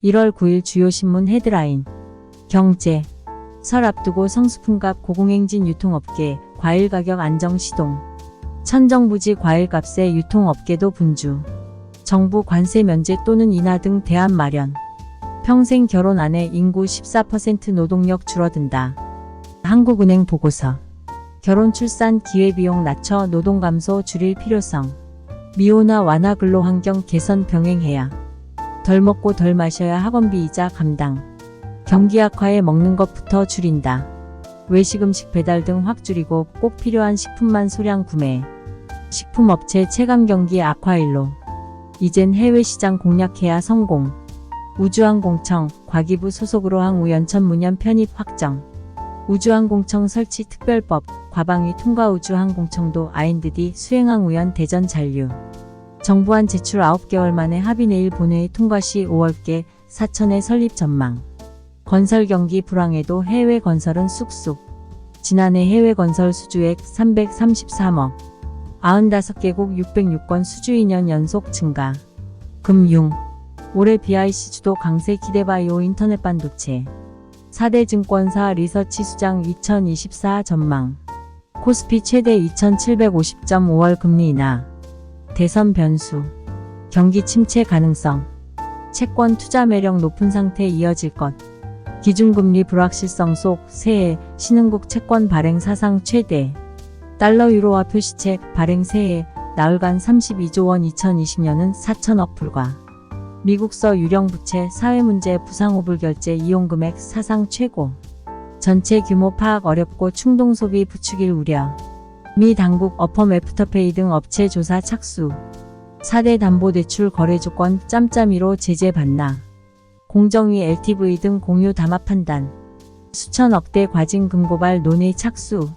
1월 9일 주요 신문 헤드라인. 경제. 설 앞두고 성수품값 고공행진 유통업계, 과일 가격 안정 시동. 천정부지 과일값에 유통업계도 분주. 정부 관세 면제 또는 인하 등 대안 마련. 평생 결혼 안에 인구 14% 노동력 줄어든다. 한국은행 보고서. 결혼 출산 기회비용 낮춰 노동 감소 줄일 필요성. 미혼화 완화 근로환경 개선 병행해야. 덜 먹고 덜 마셔야 학원비 이자 감당. 경기 악화에 먹는 것부터 줄인다. 외식 음식 배달 등 확 줄이고 꼭 필요한 식품만 소량 구매. 식품업체 체감 경기 악화일로. 이젠 해외 시장 공략해야 성공. 우주항공청, 과기부 소속으로 항우연천 문연 편입 확정. 우주항공청 설치 특별법, 과방위 통과. 우주항공청도 아인드디 수행항우연 대전 잔류. 정부안 제출 9개월 만에 합의. 내일 본회의 통과 시 5월께 사천의 설립 전망. 건설 경기 불황에도 해외 건설은 쑥쑥. 지난해 해외 건설 수주액 333억. 95개국 606건 수주 2년 연속 증가. 금융. 올해 BIC 주도 강세 기대바이오 인터넷 반도체. 4대 증권사 리서치 수장 2024 전망. 코스피 최대 2750점. 5월 금리 인하. 대선 변수. 경기 침체 가능성. 채권 투자 매력 높은 상태 이어질 것. 기준금리 불확실성 속 새해 신흥국 채권 발행 사상 최대. 달러 유로화 표시책 발행 새해 나흘간 32조 원. 2020년은 4천억 불과. 미국서 유령 부채 사회문제 부상호불 결제 이용금액 사상 최고. 전체 규모 파악 어렵고 충동소비 부추길 우려. 미 당국 어펌 애프터페이 등 업체 조사 착수. 4대 담보대출 거래조건 짬짬이로 제재 받나. 공정위 LTV 등 공유 담합 판단. 수천억대 과징 금고발 논의 착수.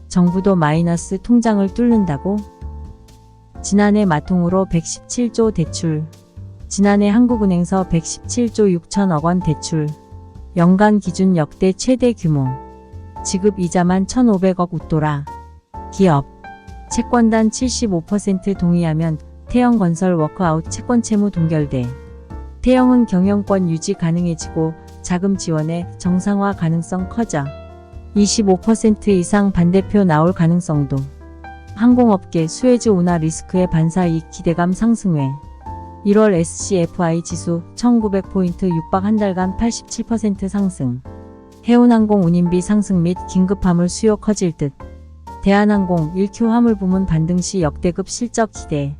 정부도 마이너스 통장을 뚫는다고? 지난해 마통으로 117조 대출. 지난해 한국은행서 117조 6천억 원 대출. 연간 기준 역대 최대 규모. 지급 이자만 1,500억 웃돌아. 기업. 채권단 75% 동의하면 태영건설 워크아웃 채권 채무 동결돼. 태영은 경영권 유지 가능해지고 자금 지원에 정상화 가능성 커져. 25% 이상 반대표 나올 가능성도. 항공업계 수혜주 운하 리스크의 반사이익 기대감 상승회. 1월 SCFI 지수 1900포인트 육박 한 달간 87% 상승. 해운항공 운임비 상승 및 긴급화물 수요 커질 듯. 대한항공 1Q 화물 부문 반등 시 역대급 실적 기대.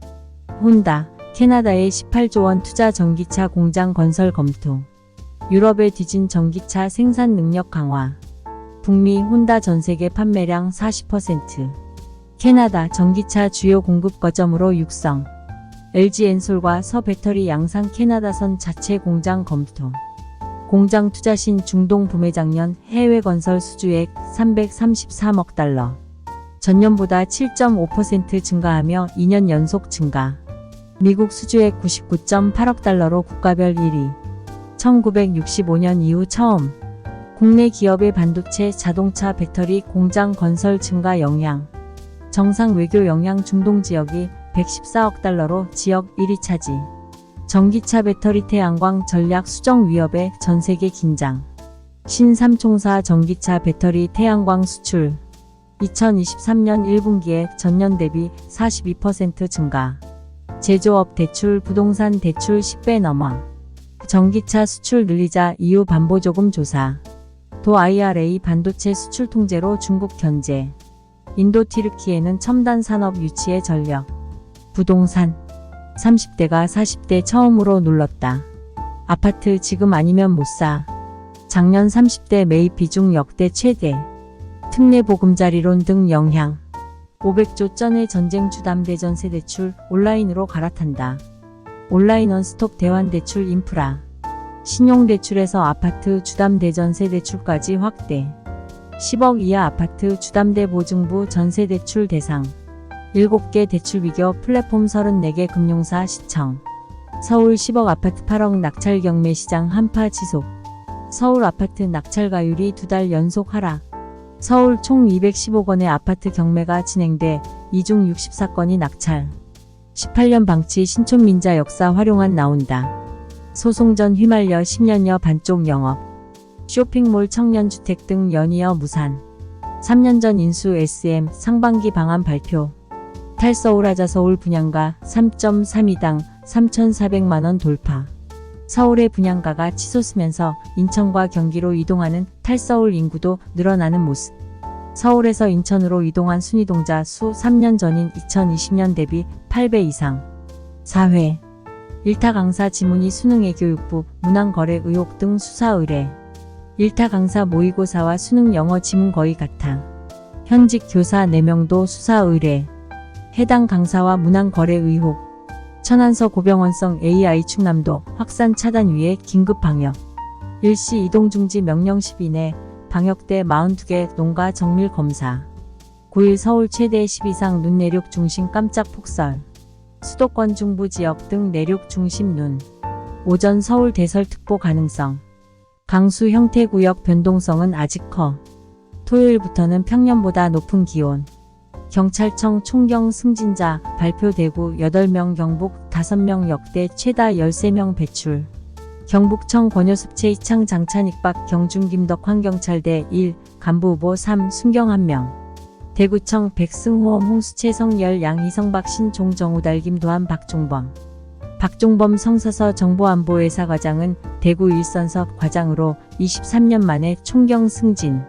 혼다, 캐나다에 18조 원 투자 전기차 공장 건설 검토. 유럽에 뒤진 전기차 생산 능력 강화. 북미 혼다 전세계 판매량 40%. 캐나다 전기차 주요 공급 거점으로 육성. LG엔솔과 서배터리 양산 캐나다선 자체 공장 검토. 공장 투자 신 중동 부매. 작년 해외 건설 수주액 333억 달러. 전년보다 7.5% 증가하며 2년 연속 증가. 미국 수주액 99.8억 달러로 국가별 1위. 1965년 이후 처음. 국내 기업의 반도체, 자동차, 배터리 공장 건설 증가 영향. 정상 외교 영향. 중동 지역이 114억 달러로 지역 1위 차지. 전기차 배터리 태양광 전략 수정 위협에 전세계 긴장. 신삼총사 전기차 배터리 태양광 수출. 2023년 1분기에 전년 대비 42% 증가. 제조업 대출, 부동산 대출 10배 넘어. 전기차 수출 늘리자 EU 반보조금 조사. 도 IRA 반도체 수출 통제로 중국 견제. 인도 튀르키예는 첨단 산업 유치에 전력. 부동산. 30대가 40대 처음으로 눌렀다. 아파트 지금 아니면 못 사. 작년 30대 매입 비중 역대 최대. 특례 보금자리론 등 영향. 500조 전의 전쟁 주담대 전세 대출 온라인으로 갈아탄다. 온라인 원스톱 대환 대출 인프라. 신용대출에서 아파트 주담대 전세 대출까지 확대. 10억 이하 아파트 주담대 보증부 전세 대출 대상. 7개 대출 비교 플랫폼 34개 금융사 시청. 서울 10억 아파트 8억 낙찰 경매 시장 한파 지속. 서울 아파트 낙찰가율이 2달 연속 하락. 서울 총 210억 원의 아파트 경매가 진행돼 이 중 64건이 낙찰. 18년 방치 신촌민자 역사 활용안 나온다. 소송전 휘말려 10년여 반쪽 영업. 쇼핑몰 청년주택 등 연이어 무산. 3년 전 인수 SM 상반기 방안 발표. 탈서울하자 서울 분양가 3.32당 3,400만원 돌파. 서울의 분양가가 치솟으면서 인천과 경기로 이동하는 탈서울 인구도 늘어나는 모습. 서울에서 인천으로 이동한 순이동자 수 3년 전인 2020년 대비 8배 이상. 4회. 일타 강사 지문이 수능외교육부 문항거래 의혹 등 수사 의뢰. 일타 강사 모의고사와 수능 영어 지문 거의 같아. 현직 교사 4명도 수사 의뢰. 해당 강사와 문항거래 의혹. 천안서 고병원성 AI 충남도 확산 차단 위해 긴급 방역. 일시 이동 중지 명령 10인 내 방역대 42개 농가 정밀 검사. 9일 서울 최대 10 이상 눈 내륙 중심 깜짝 폭설. 수도권 중부 지역 등 내륙 중심 눈. 오전 서울 대설특보 가능성. 강수 형태 구역 변동성은 아직 커. 토요일부터는 평년보다 높은 기온. 경찰청 총경 승진자 발표되고 8명 경북 5명 역대 최다 13명 배출. 경북청 권효습체 이창 장찬 익박 경중 김덕 환경찰대 1 간부 후보 3 순경 1명. 대구청 백승호엄 홍수채 성열 양희성 박신 종정우 달김 도함 박종범. 박종범 성서서 정보안보회사 과장은 대구 일선석 과장으로 23년 만에 총경 승진.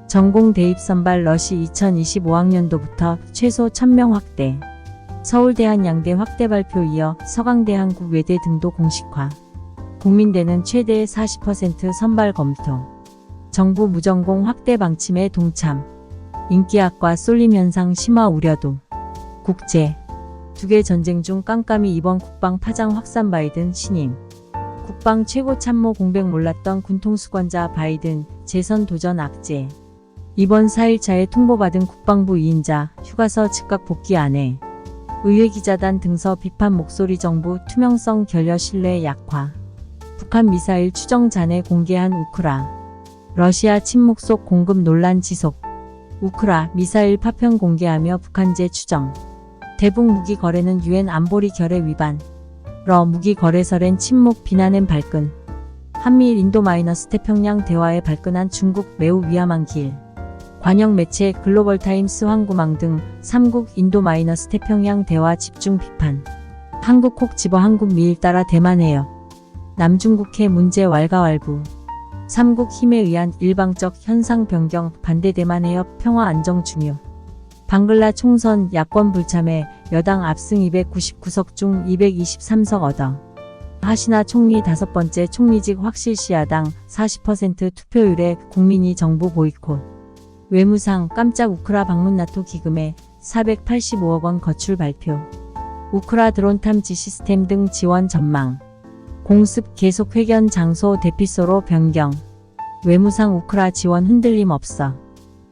전공 대입 선발 러시 2025학년도부터 최소 1000명 확대. 서울대 한양대 확대 발표 이어 서강대 한국외대 등도 공식화. 국민대는 최대 40% 선발 검토. 정부 무전공 확대 방침에 동참. 인기학과 쏠림 현상 심화 우려도. 국제. 두개 전쟁 중 깜깜이 이번 국방 파장 확산 바이든 신임. 국방 최고 참모 공백 몰랐던 군통수권자 바이든 재선 도전 악재. 이번 4일차에 통보받은 국방부 2인자 휴가서 즉각 복귀 안 해. 의회 기자단 등서 비판 목소리 정부 투명성 결여 신뢰 약화. 북한 미사일 추정 잔해 공개한 우크라. 러시아 침묵 속 공급 논란 지속. 우크라 미사일 파편 공개하며 북한제 추정. 대북 무기 거래는 유엔 안보리 결의 위반. 러 무기 거래설엔 침묵 비난엔 발끈. 한미일 인도- 태평양 대화에 발끈한 중국 매우 위험한 길. 관영 매체 글로벌타임스 황구망 등 3국 인도- 태평양 대화 집중 비판. 한국 콕 집어 한국 미일 따라 대만 해역. 남중국해 문제 왈가왈부. 3국 힘에 의한 일방적 현상 변경 반대 대만 해협 평화 안정 중요. 방글라 총선 야권 불참에 여당 압승 299석 중 223석 얻어. 하시나 총리 5번째 총리직 확실시 야당 40% 투표율에 국민이 정부 보이콧. 외무상 깜짝 우크라 방문 나토 기금에 485억 원 거출 발표. 우크라 드론 탐지 시스템 등 지원 전망. 공습 계속 회견 장소 대피소로 변경. 외무상 우크라 지원 흔들림 없어.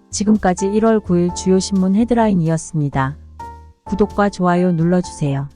지금까지 1월 9일 주요 신문 헤드라인이었습니다. 구독과 좋아요 눌러주세요.